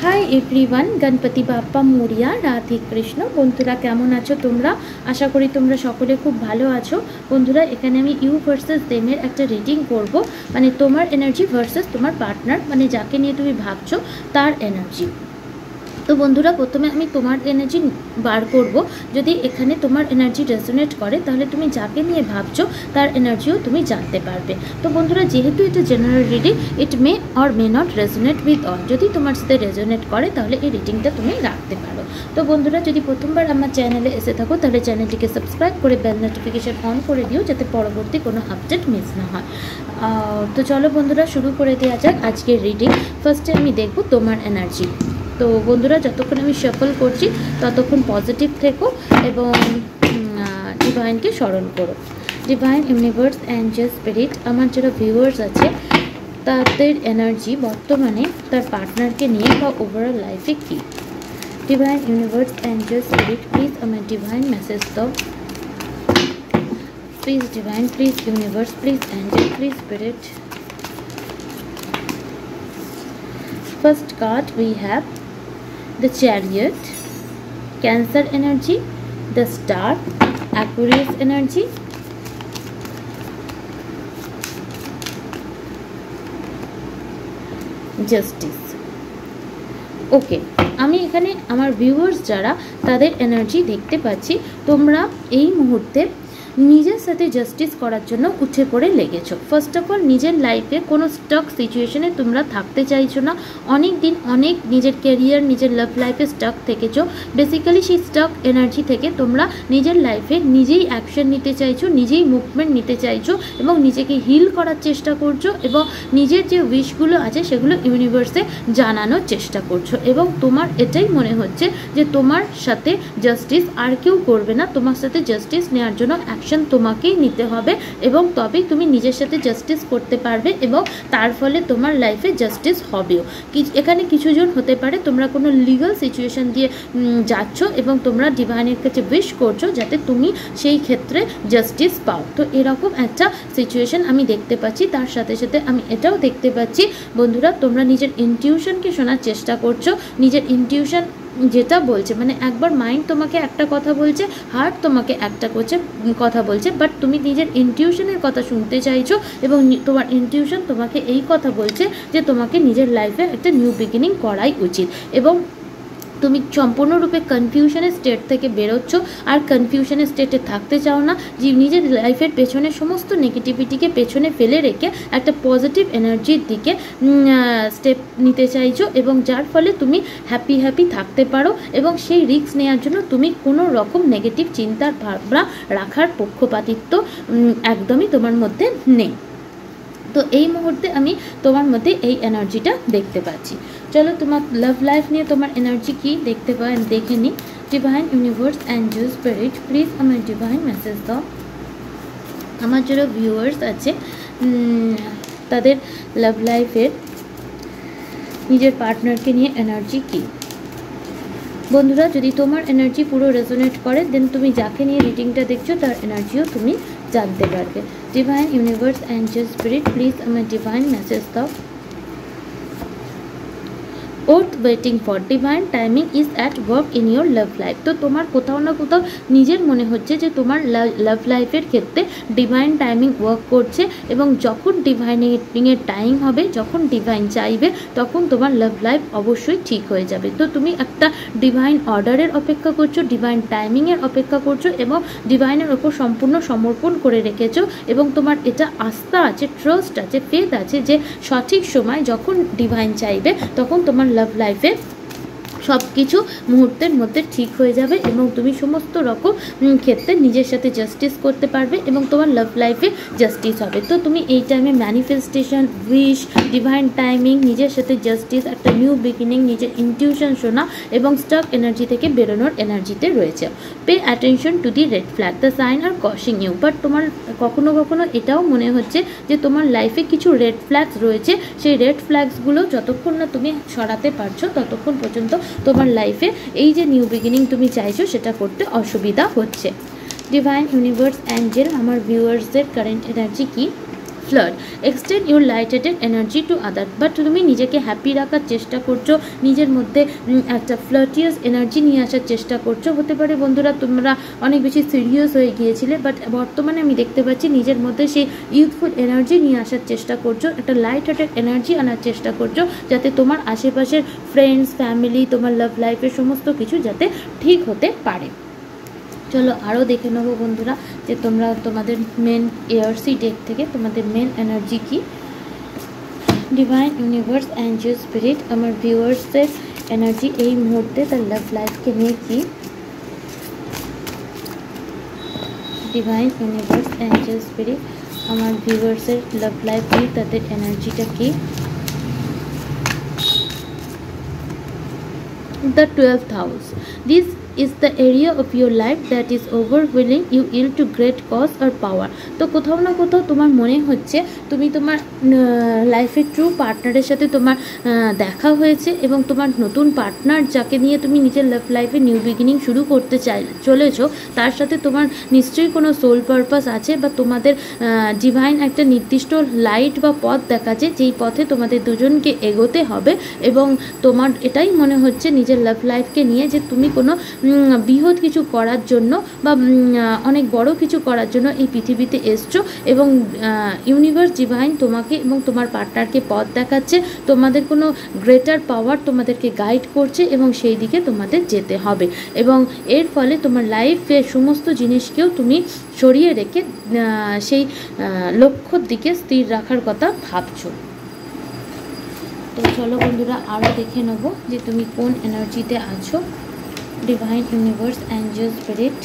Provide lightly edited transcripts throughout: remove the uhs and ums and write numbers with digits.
High everyone Ganpati Bappa Moriya Radhe Krishna बंधुरा केमन आछो तोमरा आशा करी तोमरा सकले खूब भालो आछो बंधुरा एखाने आमी यू भार्सेस देम एर एकटा रिडिंग करब माने तोमार एनार्जी भार्सेस तोमार पार्टनार माने जाके निये तुमी भाबछो तार एनार्जी। तो बंधुरा प्रथमे आमी तोमार एनार्जी बार करब यदि एखाने तोमार एनार्जी रेजोनेट करे ताहले तुमी जाके निये भाबछो तार एनार्जिओ तुमी जानते पारबे। तो बंधुरा जेहेतु एटा जेनारेल रिडिंग इट मे और मे नट रेजोनेट उइथ ऑल यदि तोमार साथे रेजोनेट करे ताहले एई रिडिंगटा तुमी राखते पारो। तो बंधुरा यदि प्रथमबार आमार चैनेले एसे थाको ताहले चैनेलटिके सबस्क्राइब करे बेल नोटिफिकेशन अन करे दिओ जाते परबर्ती कोनो अपडेट मिस ना हय। तो चलो बंधुरा शुरू करे देওয়া যাক आजकेर रिडिंग। फार्स्टे आमी देखब तोमार एनार्जी। तो बंधुरा যতক্ষণ আমি শাফল করছি ততক্ষণ পজিটিভ থেকো এবং ডিভাইনকে স্মরণ করো। ডিভাইন ইউনিভার্স অ্যাঞ্জেল স্পিরিট আমার যারা ভিউয়ার্স আছে তাদের এনার্জি বর্তমানে তার পার্টনারকে নিয়ে বা ওভারঅল লাইফে কি। Divine universe angel spirit please আমার ডিভাইন মেসেজ দাও। Please divine, please universe, please Angel, please spirit. First card we have the Chariot, Cancer energy, the Star, Aquarius energy, Justice. ওকে, আমি এখানে আমার ভিউয়ার্স যারা তাদের এনার্জি দেখতে পাচ্ছি তোমরা এই মুহূর্তে নিজের সাথে জাস্টিস করার জন্য উঠে পড়ে লেগেছো। ফার্স্ট অফ অল নিজের লাইফে কোনো স্টক সিচুয়েশনে তোমরা থাকতে চাইছো না, অনেক দিন অনেক নিজের ক্যারিয়ার নিজের লাভ লাইফে স্টক থেকেছো। বেসিক্যালি সেই স্টক এনার্জি থেকে তোমরা নিজের লাইফে নিজেই অ্যাকশন নিতে চাইছো, নিজেই মুভমেন্ট নিতে চাইছো এবং নিজেকে হিল করার চেষ্টা করছো এবং নিজের যে উইশগুলো আছে সেগুলো ইউনিভার্সে জানানোর চেষ্টা করছো এবং তোমার এটাই মনে হচ্ছে যে তোমার সাথে জাস্টিস আর কেউ করবে না, তোমার সাথে জাস্টিস নেওয়ার জন্য অ্যাকশন তোমাকেই নিতে হবে এবং তবেই তুমি নিজের সাথে জাস্টিস করতে পারবে এবং তার ফলে তোমার লাইফে জাস্টিস হবেও। এখানে কিছুজন হতে পারে তোমরা কোনো লিগাল সিচুয়েশন দিয়ে যাচ্ছ এবং তোমরা ডিভাইনের কাছে উইশ করছো যাতে তুমি সেই ক্ষেত্রে জাস্টিস পাও। তো এরকম একটা সিচুয়েশন আমি দেখতে পাচ্ছি। তার সাথে সাথে আমি এটাও দেখতে পাচ্ছি বন্ধুরা তোমরা নিজের ইনটিউশনকে শোনার চেষ্টা করছো। নিজের ইনটিউশন যেটা বলছে মানে একবার মাইন্ড তোমাকে একটা কথা বলছে, হার্ট তোমাকে একটা কথা বলছে, বাট তুমি নিজের ইনটিউশনের কথা শুনতে চাইছো এবং তোমার ইনটিউশন তোমাকে এই কথা বলছে যে তোমাকে নিজের লাইফে একটা নিউ বিগিনিং করাই উচিত এবং তুমি সম্পূর্ণরূপে কনফিউশনের স্টেট থেকে বেরোচ্ছ আর কনফিউশনের স্টেটে থাকতে চাও না, যে নিজের লাইফের পেছনে সমস্ত নেগেটিভিটিকে পেছনে ফেলে রেখে একটা পজিটিভ এনার্জির দিকে স্টেপ নিতে চাইছো এবং যার ফলে তুমি হ্যাপি থাকতে পারো এবং সেই রিস্ক নেওয়ার জন্য তুমি কোনো রকম নেগেটিভ চিন্তার ভাবনা রাখার পক্ষপাতিত্ব একদমই তোমার মধ্যে নেই। তো এই মুহূর্তে আমি তোমার মধ্যে এই এনার্জিটা দেখতে পাচ্ছি। চলো তোমার লাভ লাইফ নিয়ে তোমার এনার্জি কি দেখে নিই। Divine universe angel spirit please আমার ডিভাইন মেসেজ দাও। আমার যারা ভিউয়ার্স আছে তাদের লাভ লাইফের নিজের পার্টনারকে নিয়ে এনার্জি কি। বন্ধুরা যদি তোমার এনার্জি পুরো রেজোনেট করে দেন তুমি যাকে নিয়ে রিডিংটা দেখছো তার এনার্জিও তুমি জানতে পারবে। Divine universe angel spirit please আমার ডিভাইন মেসেজ দাও। Worth waiting for divine timing is at work in your love life. তো তোমার কোথাও না কোথাও নিজের মনে হচ্ছে যে তোমার লাভ লাইফের ক্ষেত্রে ডিভাইন টাইমিং ওয়ার্ক করছে এবং যখন ডিভাইনিংয়ের টাইম হবে, যখন ডিভাইন চাইবে তখন তোমার লাভ লাইফ অবশ্যই ঠিক হয়ে যাবে। তো তুমি একটা ডিভাইন অর্ডারের অপেক্ষা করছো, ডিভাইন টাইমিংয়ের অপেক্ষা করছো এবং ডিভাইনের ওপর সম্পূর্ণ সমর্পণ করে রেখেছো এবং তোমার এটা আস্থা আছে, ট্রাস্ট আছে, ফেথ আছে যে সঠিক সময় যখন ডিভাইন চাইবে তখন তোমার লাভ লাইফে সব কিছু মুহূর্তের মধ্যে ঠিক হয়ে যাবে এবং তুমি সমস্ত রকম ক্ষেত্রে নিজের সাথে জাস্টিস করতে পারবে এবং তোমার লাভ লাইফে জাস্টিস হবে। তো তুমি এই টাইমে ম্যানিফেস্টেশন, উইশ, ডিভাইন টাইমিং, নিজের সাথে জাস্টিস, একটা নিউ বিগিনিং, নিজের ইনটিউশন শোনা এবং স্টক এনার্জি থেকে বেরোনোর এনার্জিতে রয়েছে। Pay attention to the red flag, the sign are crushing you. But তোমার কখনো কখনো এটাও মনে হচ্ছে যে তোমার লাইফে কিছু রেড ফ্ল্যাগস রয়েছে, সেই রেড ফ্ল্যাগসগুলো যতক্ষণ না তুমি সরাতে পারছো ততক্ষণ পর্যন্ত তোমার লাইফে এই যে নিউ বিগিনিং তুমি চাইছো সেটা করতে অসুবিধা হচ্ছে। ডিভাইন ইউনিভার্স অ্যাঞ্জেল আমার ভিউয়ার্সদের কারেন্ট এনার্জি কি। Flirt extend your light hearted energy to other. But তুমি নিজেকে হ্যাপি রাখার চেষ্টা করছো, নিজের মধ্যে একটা ফ্লার্টিয়াস এনার্জি নিয়ে আসার চেষ্টা করছো। হতে পারে বন্ধুরা তোমরা অনেক বেশি সিরিয়াস হয়ে গিয়েছিলে, বাট বর্তমানে আমি দেখতে পাচ্ছি নিজের মধ্যে সেই ইউথফুল এনার্জি নিয়ে আসার চেষ্টা করছো, একটা লাইট হার্টেড এনার্জি আনার চেষ্টা করছো, যাতে তোমার আশেপাশের ফ্রেন্ডস, ফ্যামিলি, তোমার লাভ লাইফের সমস্ত কিছু যাতে ঠিক হতে পারে। চলো আরও দেখে নেবো বন্ধুরা যে তোমরা তোমাদের মেন এআরসি ডেক থেকে তোমাদের মেন এনার্জি কি। ডিভাইন ইউনিভার্স, অ্যাঞ্জেল, স্পিরিট, আমার ভিউয়ার্সের এনার্জি এই মুহূর্তে তার লাভ লাইফকে নিয়ে কি। ডিভাইন ইউনিভার্স, অ্যাঞ্জেল, স্পিরিট, আমার ভিউয়ার্সের লাভ লাইফ কি, তাদের এনার্জিটা কি। The 12th house. This is the area of your life that is overwhelming you yield to great cause or power. তো কোথাও না কোথাও তোমার মনে হচ্ছে তুমি তোমার লাইফের ট্রু পার্টনারের সাথে তোমার দেখা হয়েছে এবং তোমার নতুন পার্টনার যাকে নিয়ে তুমি নিজের লাভ লাইফে নিউ বিগিনিং শুরু করতে চলেছো, তার সাথে তোমার নিশ্চয়ই কোনো সোল পারপাস আছে বা তোমাদের ডিভাইন একটা নির্দিষ্ট লাইট বা পথ দেখাচ্ছে যেই পথে তোমাদের দুজনকে এগোতে হবে। এবং তোমার এটাই মনে হচ্ছে নিজের লাভ লাইফকে নিয়ে যে তুমি কোনো বৃহৎ কিছু করার জন্য বা অনেক বড় কিছু করার জন্য এই পৃথিবীতে এসছো এবং ইউনিভার্স ডিভাইন তোমাকে এবং তোমার পার্টনারকে পথ দেখাচ্ছে, তোমাদের কোনো গ্রেটার পাওয়ার তোমাদেরকে গাইড করছে এবং সেই দিকে তোমাদের যেতে হবে এবং এর ফলে তোমার লাইফের সমস্ত জিনিসকেও তুমি সরিয়ে রেখে সেই লক্ষ্যর দিকে স্থির রাখার কথা ভাবছো। তো চলো বন্ধুরা আরও দেখে নেব যে তুমি কোন এনার্জিতে আছো। Divine universe, angel, spirit,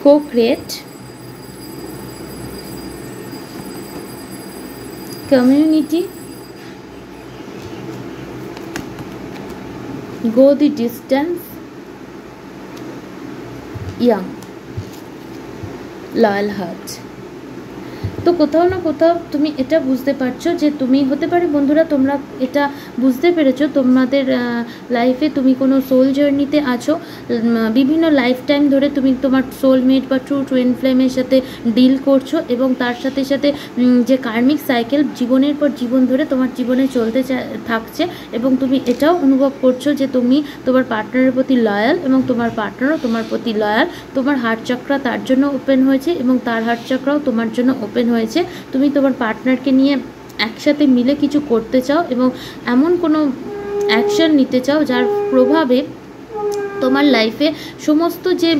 co-create, community, go the distance, young, loyal heart। তো কোথাও না কোথাও তুমি এটা বুঝতে পারছো যে তুমি হতে পারে বন্ধুরা তোমরা এটা বুঝতে পেরেছো তোমাদের লাইফে তুমি কোনো সোল জার্নিতে আছো, বিভিন্ন লাইফ টাইম ধরে তুমি তোমার সোলমেট বা ট্রু টুইন ফ্লেমের সাথে ডিল করছো এবং তার সাথে সাথে যে কার্মিক সাইকেল জীবনের পর জীবন ধরে তোমার জীবনে চলতে থাকছে এবং তুমি এটাও অনুভব করছো যে তুমি তোমার পার্টনারের প্রতি লয়াল এবং তোমার পার্টনারও তোমার প্রতি লয়াল। তোমার হার্ট চক্র তার জন্য ওপেন হয়েছে এবং তার হার্ট চক্রও তোমার জন্য ওপেন হয়েছে। তুমি তোমার পার্টনারকে নিয়ে একসাথে মিলে কিছু করতে চাও এবং এমন কোনো অ্যাকশন নিতে চাও যার প্রভাবে তোমার লাইফে সমস্ত যে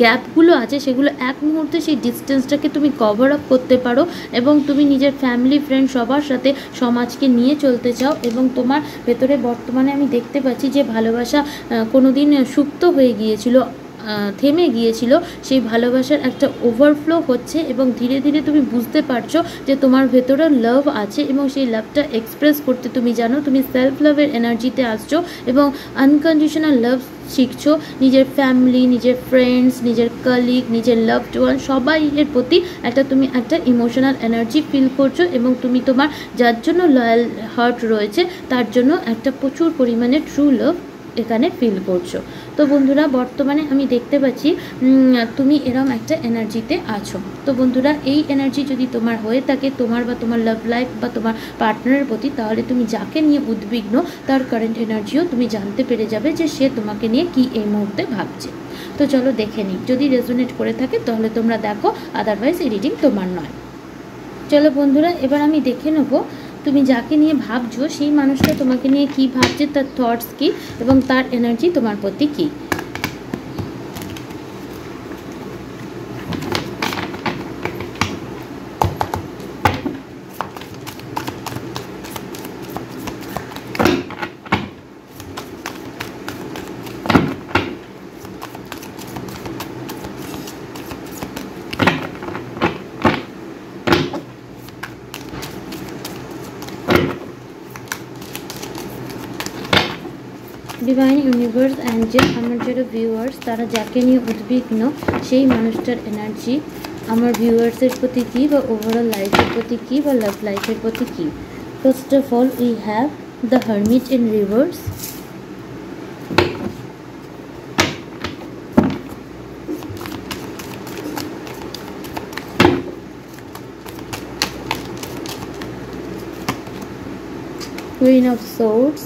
গ্যাপগুলো আছে সেগুলো এক মুহূর্তে সেই ডিস্টেন্সটাকে তুমি কভার আপ করতে পারো এবং তুমি নিজের ফ্যামিলি, ফ্রেন্ড সবার সাথে সমাজকে নিয়ে চলতে চাও এবং তোমার ভেতরে বর্তমানে আমি দেখতে পাচ্ছি যে ভালোবাসা কোনো দিন সুপ্ত হয়ে গিয়েছিল, থেমে গিয়েছিল, সেই ভালোবাসার একটা ওভারফ্লো হচ্ছে এবং ধীরে ধীরে তুমি বুঝতে পারছো যে তোমার ভেতরে লাভ আছে এবং সেই লাভটা এক্সপ্রেস করতে তুমি জানো। তুমি সেলফ লাভের এনার্জিতে আসছো এবং আনকন্ডিশনাল লাভ শিখছো নিজের ফ্যামিলি, নিজের ফ্রেন্ডস, নিজের কলিগ, নিজের লাভড ওয়ান সবাইয়ের প্রতি তুমি একটা ইমোশনাল এনার্জি ফিল করছো এবং তুমি তোমার যার জন্য লয়াল হার্ট রয়েছে তার জন্য একটা প্রচুর পরিমাণে ট্রু লাভ এখানে ফিল করছো। তো বন্ধুরা বর্তমানে আমি দেখতে পাচ্ছি তুমি এরম একটা এনার্জিতে আছো। তো বন্ধুরা এই এনার্জি যদি তোমার হয়ে থাকে তোমার বা তোমার লাভ লাইফ বা তোমার পার্টনারের প্রতি, তাহলে তুমি যাকে নিয়ে উদ্বিগ্ন তার কারেন্ট এনার্জিও তুমি জানতে পেরে যাবে যে সে তোমাকে নিয়ে কি এই মুহূর্তে ভাবছে। তো চলো দেখে নিই, যদি রেজোনেট করে থাকে তাহলে তোমরা দেখো, আদারওয়াইজ এই রিডিং তোমার নয়। চলো বন্ধুরা এবার আমি দেখে নেবো তুমি যাকে নিয়ে ভাবছো সেই মানুষটা তোমাকে নিয়ে কি ভাবছে, তার থটস কি এবং তার এনার্জি তোমার প্রতি কী। ডিভাইন ইউনিভার্স অ্যাঞ্জেল, আমার যারা ভিউয়ার্স তারা যাকে নিয়ে উদ্বিগ্ন সেই মানুষটার এনার্জি আমার ভিউয়ার্সের প্রতি কী, বা ওভারঅল লাইফের প্রতি কী, বা লাভ লাইফের প্রতি কী। First of all we have the hermit in reverse. Queen of Swords,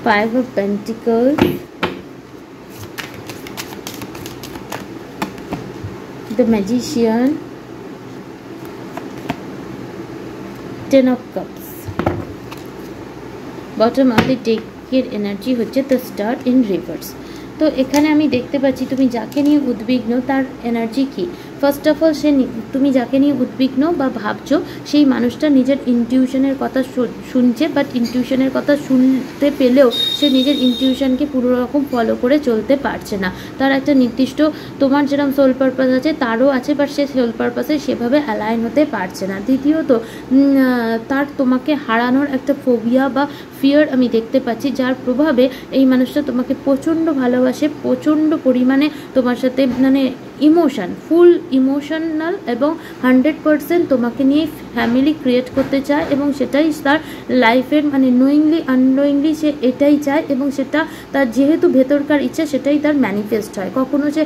Five of Pentacles, the Magician, Ten of Cups. Bottom of the deck এর এনার্জি হচ্ছে দ্য স্টার ইন রিভার্স। তো এখানে আমি দেখতে পাচ্ছি তুমি যাকে নিয়ে উদ্বিগ্ন তার এনার্জি কী। ফার্স্ট অফ অল তুমি যাকে নিয়ে উদ্বিগ্ন বা ভাবছো সেই মানুষটা নিজের ইনটিউশনের কথা শুনছে, বাট ইনটিউশনের কথা শুনতে পেলেও সে নিজের ইনটিউশনকে পুরো রকম ফলো করে চলতে পারছে না। তার একটা নির্দিষ্ট তোমার যেরকম সোল পারপাস আছে তারও আছে, বাট সে সোল পারপাসে সেভাবে অ্যালাইন হতে পারছে না। দ্বিতীয়ত তার তোমাকে হারানোর একটা ফোবিয়া বা ফিয়ার আমি দেখতে পাচ্ছি, যার প্রভাবে এই মানুষটা তোমাকে প্রচণ্ড ভালোবাসে, প্রচণ্ড পরিমাণে তোমার সাথে মানে ইমোশন ফুল ইমোশনাল এবং 100% তোমাকে নিয়ে ফ্যামিলি ক্রিয়েট করতে চায়, এবং সেটাই তার লাইফের মানে নোয়িংলি আননোয়িংলি সে এটাই চায়, এবং সেটা তার যেহেতু ভেতরকার ইচ্ছা সেটাই তার ম্যানিফেস্ট হয়। কখনো সে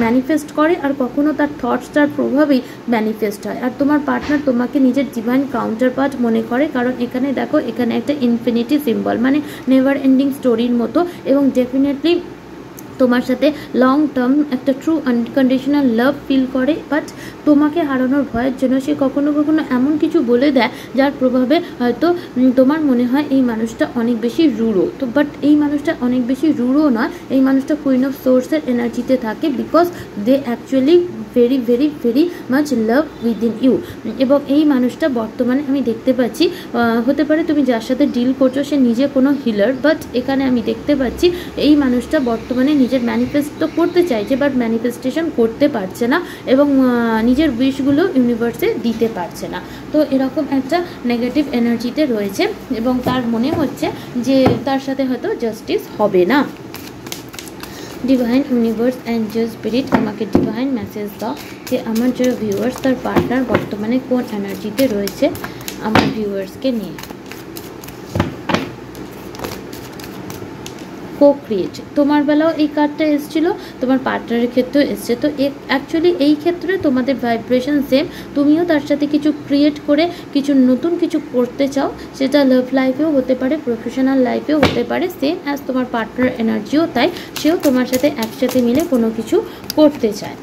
ম্যানিফেস্ট করে আর কখনো তার থটসটার প্রভাবেই ম্যানিফেস্ট হয়। আর তোমার পার্টনার তোমাকে নিজের ডিভাইন কাউন্টার পার্ট মনে করে, কারণ এখানে দেখো এখানে একটা ইনফিনিটি সিম্বল মানে নেভার এন্ডিং স্টোরির মতো, এবং ডেফিনেটলি তোমার সাথে লং টার্ম একটা ট্রু আনকন্ডিশনাল লাভ ফিল করে, বাট তোমাকে হারানোর ভয়ের জন্য সে কখনো কখনো এমন কিছু বলে দেয় যার প্রভাবে হয়তো তোমার মনে হয় এই মানুষটা অনেক বেশি রূঢ়। তো বাট এই মানুষটা অনেক বেশি রূঢ় নয়, এই মানুষটা কুইন অফ সোর্সের এনার্জিতে থাকে, because they actually very very very much love within you. এবং এই মানুষটা বর্তমানে আমি দেখতে পাচ্ছি হতে পারে তুমি যার সাথে ডিল করছো সে নিজে কোনো হিলার, বাট এখানে আমি দেখতে পাচ্ছি এই মানুষটা বর্তমানে নিজের ম্যানিফেস্ট তো করতে চাইছে, বাট ম্যানিফেস্টেশন করতে পারছে না, এবং নিজের উইশগুলো ইউনিভার্সে দিতে পারছে না। তো এরকম একটা নেগেটিভ এনার্জিতে রয়েছে, এবং তার মনে হচ্ছে যে তার সাথে হয়তো জাস্টিস হবে না। ডিভাইন ইউনিভার্স অ্যাঞ্জেল স্পিরিট আমাকে ডিভাইন মেসেজ দাও যে আমার যারা ভিউয়ার্স তার পার্টনার বর্তমানে কোন এনার্জিতে রয়েছে আমার ভিউয়ার্সকে নিয়ে। co-create তোমার বেলাও এই কার্ডটা এসেছিল, তোমার পার্টনারের ক্ষেত্রেও এসছে। তো অ্যাকচুয়ালি এই ক্ষেত্রে তোমাদের ভাইব্রেশন সেম, তুমিও তার সাথে কিছু ক্রিয়েট করে কিছু নতুন কিছু করতে চাও, সেটা লাভ লাইফেও হতে পারে, প্রফেশনাল লাইফেও হতে পারে, সেম অ্যাজ তোমার পার্টনার এনার্জিও তাই, সেও তোমার সাথে একসাথে মিলে কোনো কিছু করতে চায়।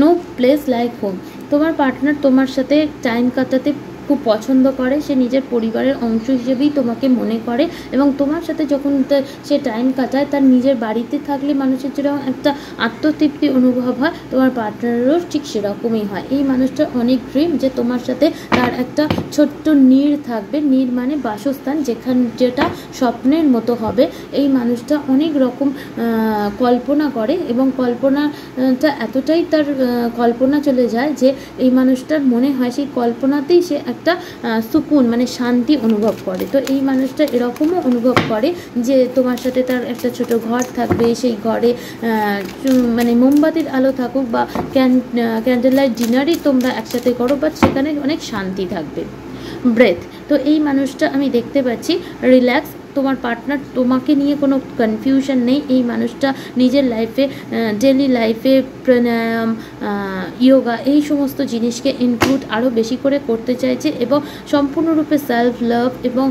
নো প্লেস লাইক হোম, তোমার পার্টনার তোমার সাথে টাইম কাটাতে খুব পছন্দ করে, সে নিজের পরিবারের অংশ হিসেবেই তোমাকে মনে করে, এবং তোমার সাথে যখন সে টাইম কাটায় তার নিজের বাড়িতে থাকলে মানুষের যেরকম একটা আত্মতৃপ্তি অনুভব হয়, তোমার পার্টনারেরও ঠিক সেরকমই হয়। এই মানুষটার অনেক ড্রিম যে তোমার সাথে তার একটা ছোট্ট নীড় থাকবে, নীড় মানে বাসস্থান, যেটা স্বপ্নের মতো হবে। এই মানুষটা অনেক রকম কল্পনা করে, এবং কল্পনাটা এতটাই তার কল্পনা চলে যায় যে এই মানুষটার মনে হয় সেই কল্পনাতেই সে একটা সুকুন মানে শান্তি অনুভব করে। তো এই মানুষটা এরকমও অনুভব করে যে তোমার সাথে তার একটা ছোট ঘর থাকবে, সেই ঘরে মানে মোমবাতির আলো থাকুক বা ক্যান্ডেল লাইট ডিনারই তোমরা একসাথে করো, বাট সেখানে অনেক শান্তি থাকবে। ব্রেথ, তো এই মানুষটা আমি দেখতে পাচ্ছি রিল্যাক্স, তোমার পার্টনার তোমাকে নিয়ে কোনো কনফিউশন নেই। এই মানুষটা নিজের লাইফে ডেলি লাইফে প্রাণায়াম, ইয়োগা এই সমস্ত জিনিসকে ইনক্লুড আরও বেশি করে করতে চাইছে, এবং সম্পূর্ণরূপে সেলফ লাভ এবং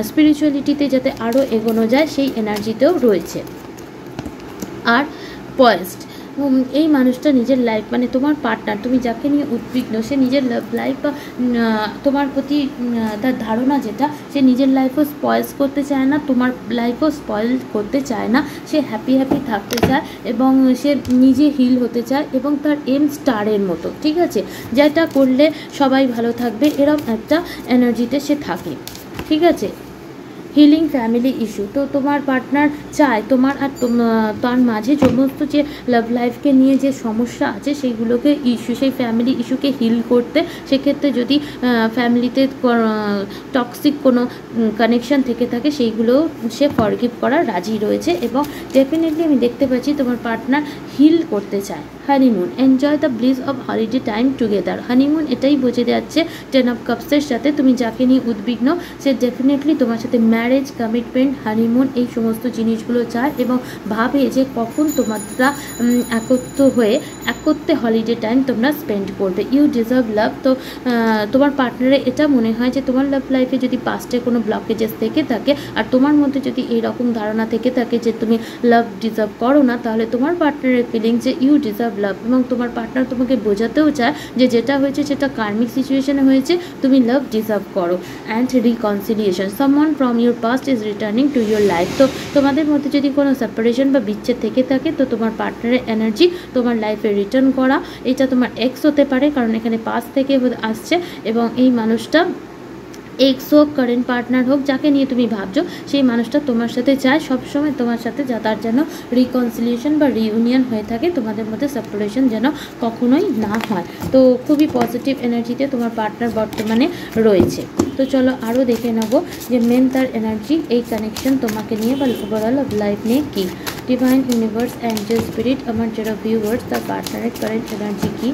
স্পিরিচুয়ালিটিতে যাতে আরও এগোনো যায় সেই এনার্জিতেও রয়েছে। আর পয়েজড, এই মানুষটা নিজের লাইফ মানে তোমার পার্টনার তুমি যাকে নিয়ে উদ্বিগ্ন সে নিজের লাভ লাইফ বা তোমার প্রতি তার ধারণা যেটা, সে নিজের লাইফও স্পয়েল করতে চায় না, তোমার লাইফও স্পয়েল করতে চায় না, সে হ্যাপি থাকতে চায়, এবং সে নিজে হিল হতে চায়, এবং তার এম স্টারের মতো, ঠিক আছে, যেটা করলে সবাই ভালো থাকবে, এরকম একটা এনার্জিতে সে থাকে, ঠিক আছে। Healing family issue. তো তোমার পার্টনার চায় তোমার আর তার মাঝে সমস্ত যে লাভ লাইফকে নিয়ে যে সমস্যা আছে সেইগুলোকে সেই ফ্যামিলি ইস্যুকে হিল করতে। সেক্ষেত্রে যদি ফ্যামিলিতে টক্সিক কোনো কানেকশান থেকে থাকে সেইগুলোও সে ফরগিভ করার রাজি রয়েছে, এবং ডেফিনেটলি আমি দেখতে পাচ্ছি তোমার পার্টনার হিল করতে চায়। Honeymoon, enjoy the bliss of holiday time together. Honeymoon এটাই বোঝে যাচ্ছে 10 অফ কাপসের সাথে। তুমি যাকে নিয়ে উদ্বিগ্ন সে ডেফিনেটলি তোমার সাথে ম্যারেজ, কমিটমেন্ট, হানিমুন এই সমস্ত জিনিসগুলো চায় এবং ভাবে যে কখন তোমরা একত্রে হলিডে টাইম তোমরা স্পেন্ড করবে। ইউ ডিজার্ভ লাভ। তো তোমার পার্টনারের এটা মনে হয় যে তোমার লাভ লাইফে যদি পাস্টে কোনো ব্লকেজেস থেকে থাকে আর তোমার মধ্যে যদি এইরকম ধারণা থেকে থাকে যে তুমি লাভ ডিজার্ভ করো না, তাহলে তোমার পার্টনারের ফিলিং যে ইউ ডিজার্ভ লাভ, এবং তোমার পার্টনার তোমাকে বোঝাতেও চায় যে যেটা হয়েছে সেটা কার্মিক সিচুয়েশনে হয়েছে, তুমি লাভ ডিজার্ভ করো। And reconciliation, someone from your past is returning to your life. তো তোমাদের মধ্যে যদি কোনো সেপারেশন বা বিচ্ছেদ থেকে থাকে তো তোমার পার্টনারের এনার্জি তোমার লাইফে রিটার্ন করা। এটা তোমার এক্স হতে পারে, কারণ এখানে পাস্ট থেকে আসছে, এবং এই মানুষটা এক্স হোক, কারেন্ট পার্টনার হোক, যাকে নিয়ে তুমি ভাবছো সেই মানুষটা তোমার সাথে চায় সবসময় তোমার সাথে, তার যেন রিকনসিলিয়েশন বা রিউনিয়ন হয়ে থাকে, তোমাদের মধ্যে সেপারেশন যেন কখনোই না হয়। তো খুবই পজিটিভ এনার্জিতে তোমার পার্টনার বর্তমানে রয়েছে। তো চলো আরও দেখে নেবো যে মেন তার এনার্জি, এই কানেকশন তোমাকে নিয়ে বা ওভারঅল অফ লাইফ নিয়ে কী। ডিভাইন ইউনিভার্স, অ্যাঞ্জেল, স্পিরিট, আমার যারা ভিউয়ার্স তার পার্টনারের কারেন্ট এনার্জি কী।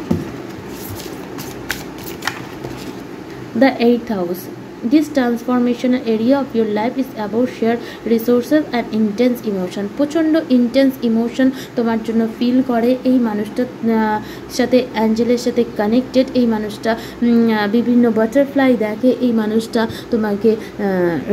The 8th house. This transformational area of your life is about shared resources and intense emotion. প্রচণ্ড ইন্টেন্স ইমোশন তোমার জন্য ফিল করে এই মানুষটার সাথে, অ্যাঞ্জেলের সাথে কানেক্টেড। এই মানুষটা বিভিন্ন বাটারফ্লাই দেখে, এই মানুষটা তোমাকে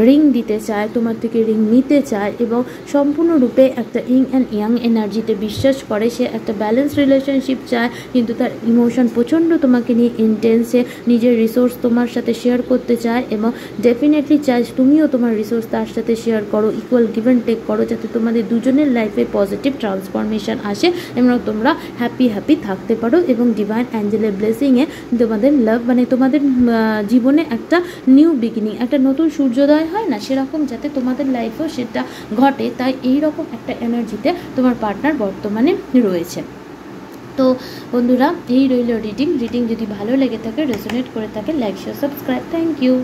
রিং দিতে চায়, তোমার থেকে রিং নিতে চায়, এবং সম্পূর্ণরূপে একটা ইং অ্যান্ড ইয়াং এনার্জিতে বিশ্বাস করে। সে একটা ব্যালেন্স রিলেশনশিপ চায়, কিন্তু তার ইমোশন প্রচণ্ড তোমাকে নিয়ে ইন্টেন্সে, নিজের রিসোর্স তোমার সাথে শেয়ার করতে চায় এবং ডেফিনেটলি চাই তুমিও তোমার রিসোর্স তার সাথে শেয়ার করো, ইকুয়াল গিভ অ্যান্ড টেক করো, যাতে তোমাদের দুজনের লাইফে পজিটিভ ট্রান্সফরমেশন আসে এবং তোমরা হ্যাপি থাকতে পারো। এবং ডিভাইন অ্যাঞ্জেলের ব্লেসিংয়ে তোমাদের লাভ তোমাদের জীবনে একটা নিউ বিগিনিং, একটা নতুন সূর্যোদয় হয় না, সেরকম যাতে তোমাদের লাইফেও সেটা ঘটে, তাই এই রকম একটা এনার্জিতে তোমার পার্টনার বর্তমানে রয়েছে। তো বন্ধুরা, এই রইল রিডিং যদি ভালো লেগে থাকে, রেজোনেট করে থাকে, like share subscribe. Thank you.